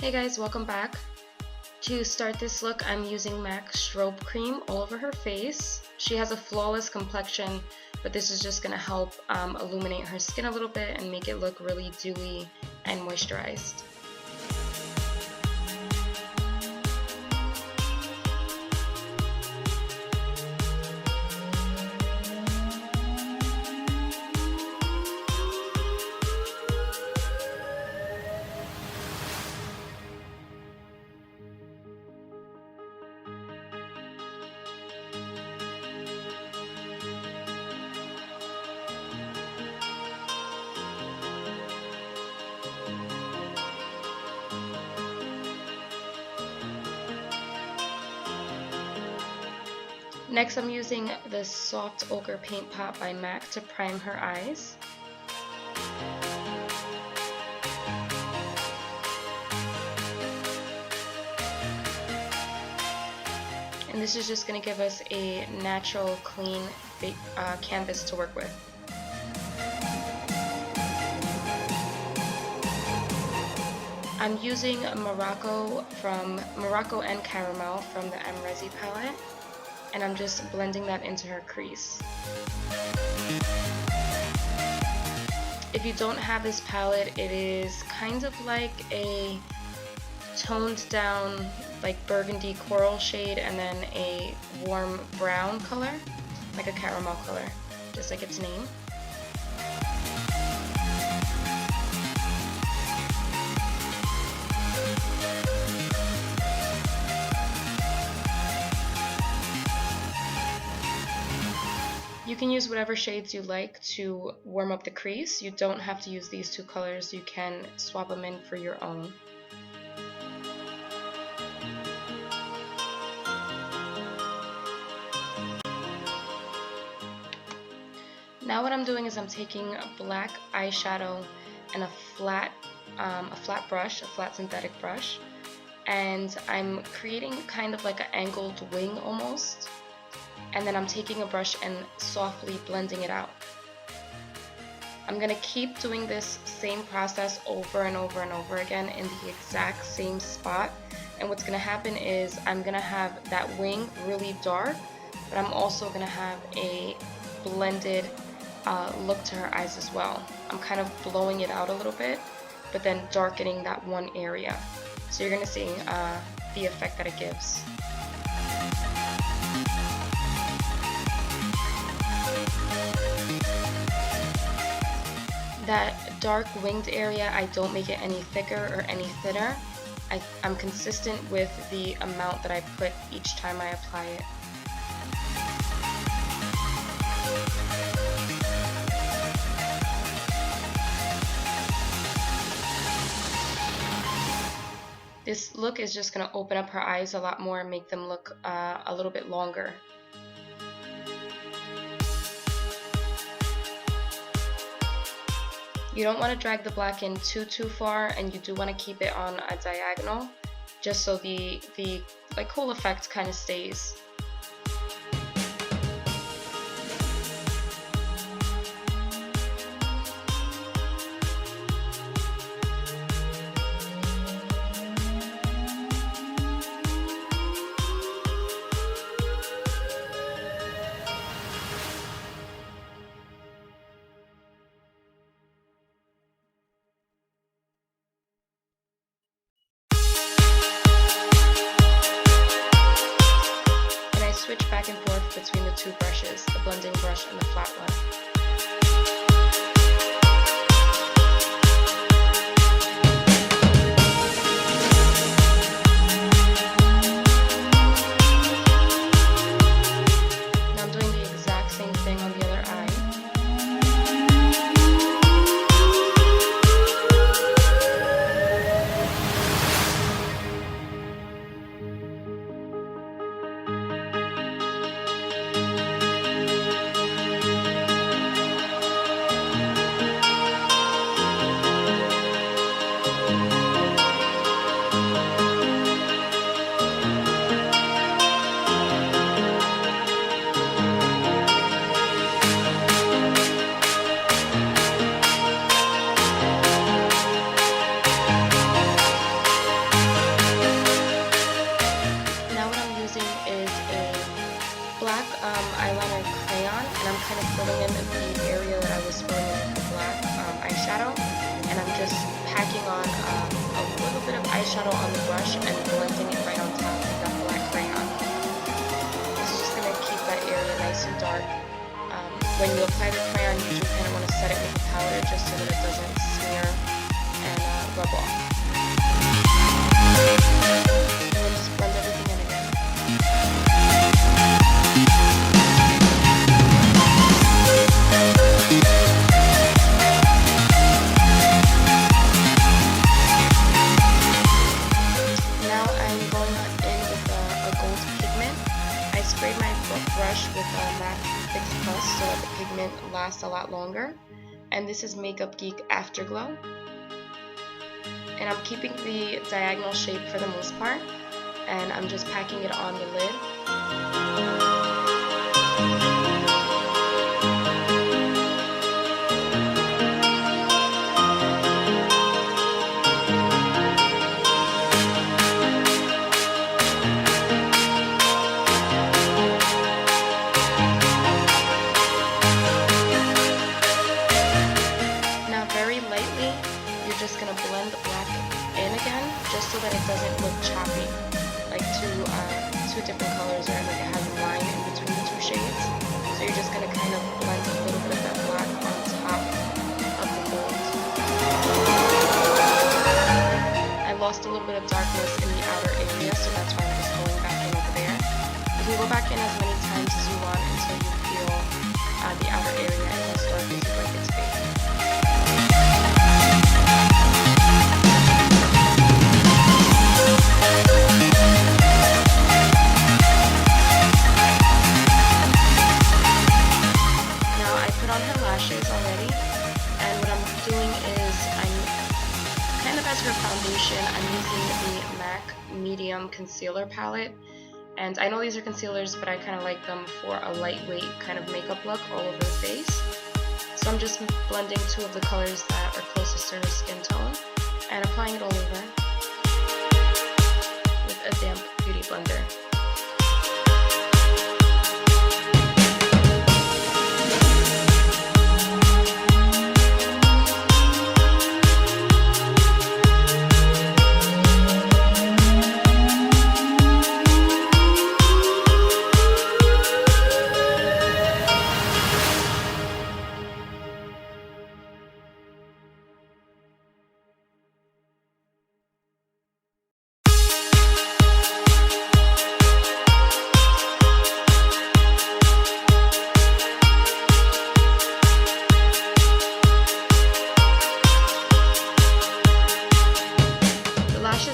Hey guys, welcome back. To start this look, I'm using MAC Strobe Cream all over her face. She has a flawless complexion, but this is just going to help illuminate her skin a little bit and make it look really dewy and moisturized. Next, I'm using the Soft Ochre Paint Pot by MAC to prime her eyes. And this is just going to give us a natural, clean canvas to work with. I'm using Morocco and Caramel from the Resi palette, and I'm just blending that into her crease. If you don't have this palette, it is kind of like a toned down like burgundy coral shade and then a warm brown color, like a caramel color, just like its name. You can use whatever shades you like to warm up the crease. You don't have to use these two colors. You can swap them in for your own. Now what I'm doing is I'm taking a black eyeshadow and a flat synthetic brush, and I'm creating kind of like an angled wing almost. And then I'm taking a brush and softly blending it out. I'm going to keep doing this same process over and over and over again in the exact same spot. And what's going to happen is I'm going to have that wing really dark, but I'm also going to have a blended look to her eyes as well. I'm kind of blowing it out a little bit, but then darkening that one area. So you're going to see the effect that it gives. That dark winged area, I don't make it any thicker or any thinner. I'm consistent with the amount that I put each time I apply it. This look is just going to open up her eyes a lot more and make them look a little bit longer. You don't want to drag the black in too far, and you do want to keep it on a diagonal, just so the like cool effect kind of stays. Switch back and forth between the two brushes, the blending brush and the flat one. Now I'm doing the exact same thing on the other eye. eyeshadow on the brush and blending it right on top of that black crayon. This is just going to keep that area nice and dark. When you apply the crayon, you do kind of want to set it with the powder just so that it doesn't smear and rub off. And then just blend everything in again. Now I'm going in with a gold pigment. I sprayed my brush with a MAC Fix Plus so that the pigment lasts a lot longer. And this is Makeup Geek Afterglow. And I'm keeping the diagonal shape for the most part. And I'm just packing it on the lid. Just gonna blend the black in again, just so that it doesn't look choppy, like two different colors, or like it has a line in between the two shades. So you're just gonna kind of blend a little bit of that black on top of the gold. I lost a little bit of darkness in the outer area, so that's why I'm just going back in over there. You can go back in as many times as you want until you feel the outer area as dark as you'd like it to be. Already, and what I'm doing is as her foundation, I'm using the MAC Medium Concealer Palette, and I know these are concealers, but I kind of like them for a lightweight kind of makeup look all over the face. So I'm just blending two of the colors that are closest to her skin tone and applying it all over with a damp beauty blender.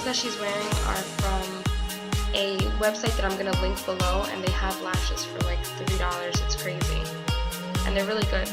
That she's wearing are from a website that I'm going to link below, and they have lashes for like $3. It's crazy, and they're really good.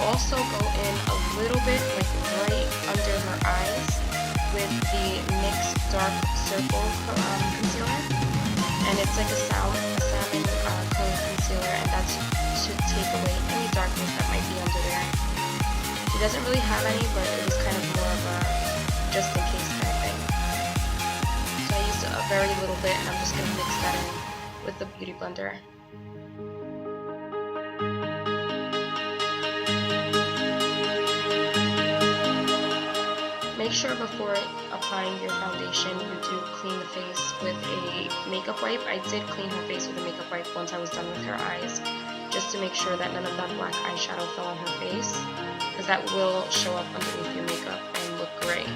Also go in a little bit, like right under her eyes, with the NYX Dark Circle concealer, and it's like a salmon color concealer, and that should take away any darkness that might be under there. She doesn't really have any, but it was kind of more of a just in case kind of thing. So I used a very little bit, and I'm just going to mix that in with the beauty blender. Make sure before applying your foundation you do clean the face with a makeup wipe. I did clean her face with a makeup wipe once I was done with her eyes, just to make sure that none of that black eyeshadow fell on her face, because that will show up underneath your makeup and look gray.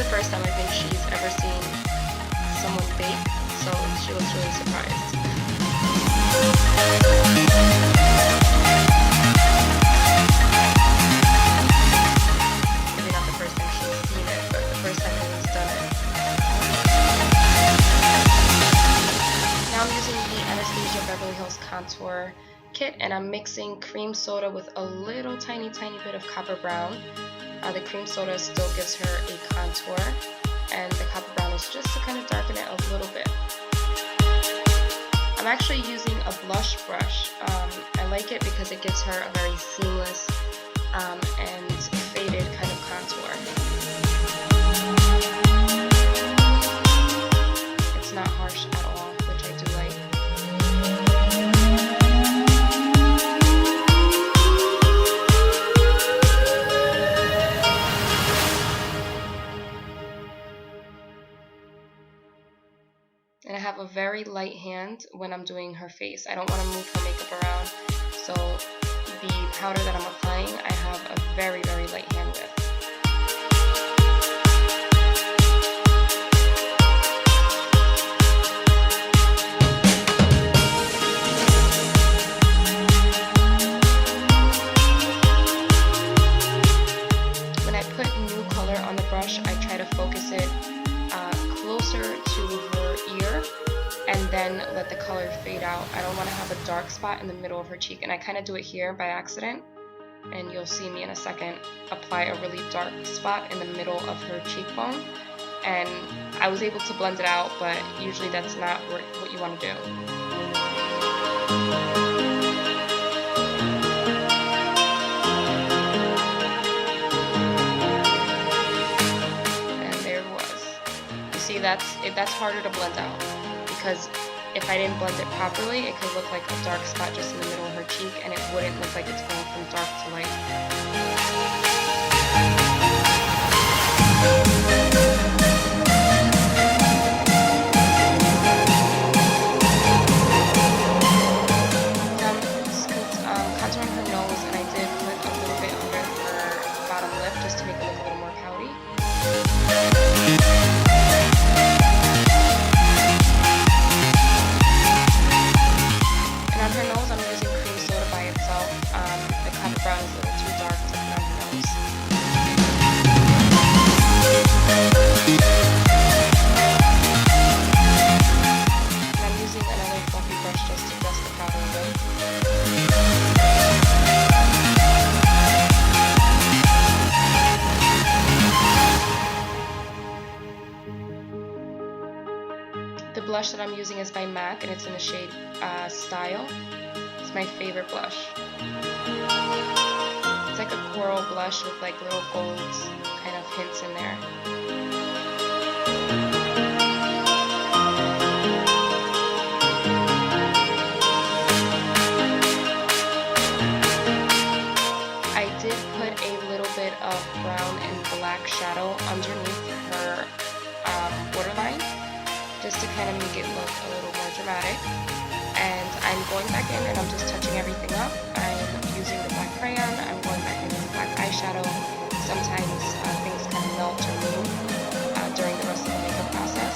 First time I think she's ever seen someone bake, so she was really surprised. Maybe not the first time she's seen it, but the first time anyone's done it. Now I'm using the Anastasia Beverly Hills Contour Kit, and I'm mixing cream soda with a little tiny bit of copper brown. The cream soda still gives her a contour, and the copper brown is just to kind of darken it a little bit. I'm actually using a blush brush. I like it because it gives her a very seamless and faded kind of contour. It's not harsh at all, which I do like. And I have a very light hand when I'm doing her face. I don't want to move her makeup around, so the powder that I'm applying, I have a very light hand with. When I put new color on the brush, I try to focus it closer to her ear and then let the color fade out. I don't want to have a dark spot in the middle of her cheek, and I kind of do it here by accident, and you'll see me in a second apply a really dark spot in the middle of her cheekbone, and I was able to blend it out, but usually that's not what you want to do. That's harder to blend out, because if I didn't blend it properly, it could look like a dark spot just in the middle of her cheek, and it wouldn't look like it's going from dark to light. Contouring her nose, and I did put a little bit under her bottom lip just to make it look a little more pouty. Her nose, I'm using cream soda by itself. The copper brown is a little too dark to put on her nose. And I'm using another fluffy brush just to dust the powder a bit. The blush that I'm using is by MAC, and it's in the shade Style. It's my favorite blush. It's like a coral blush with like little gold kind of hints in there. I did put a little bit of brown and black shadow underneath her waterline, just to kind of make it look a little more dramatic. And I'm going back in and I'm just touching everything up. I'm using the black crayon, I'm going back in with the black eyeshadow. Sometimes things kind of melt or move during the rest of the makeup process.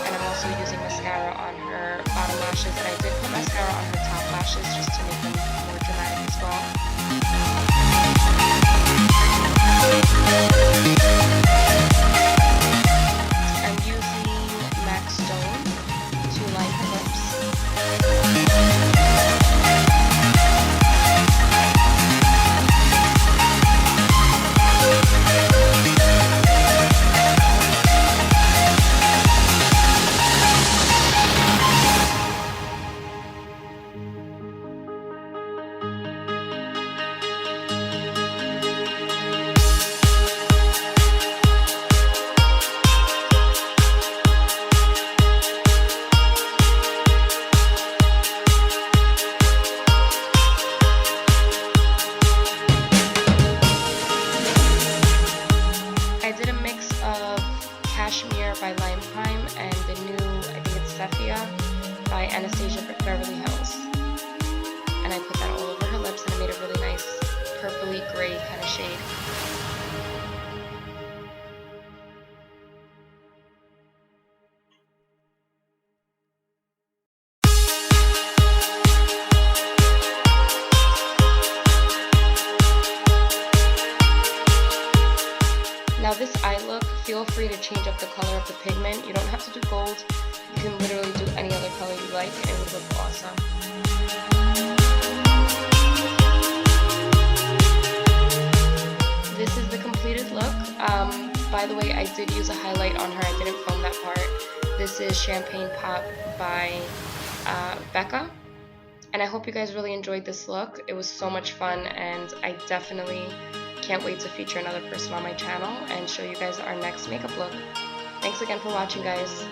And I'm also using mascara on her bottom lashes, and I did put mascara on her top lashes just to make them more dramatic as well. I'm using MAC Stone to line her lips. Sepia by Anastasia Beverly Hills. And I put that all over her lips and I made a really nice purpley gray kind of shade. Now this eye look, feel free to change up the color of the pigment. You don't have to do gold. You can literally do any other color you like and it would look awesome. This is the completed look. By the way, I did use a highlight on her. I didn't film that part. This is Champagne Pop by Becca. And I hope you guys really enjoyed this look. It was so much fun and I definitely can't wait to feature another person on my channel and show you guys our next makeup look. Thanks again for watching, guys.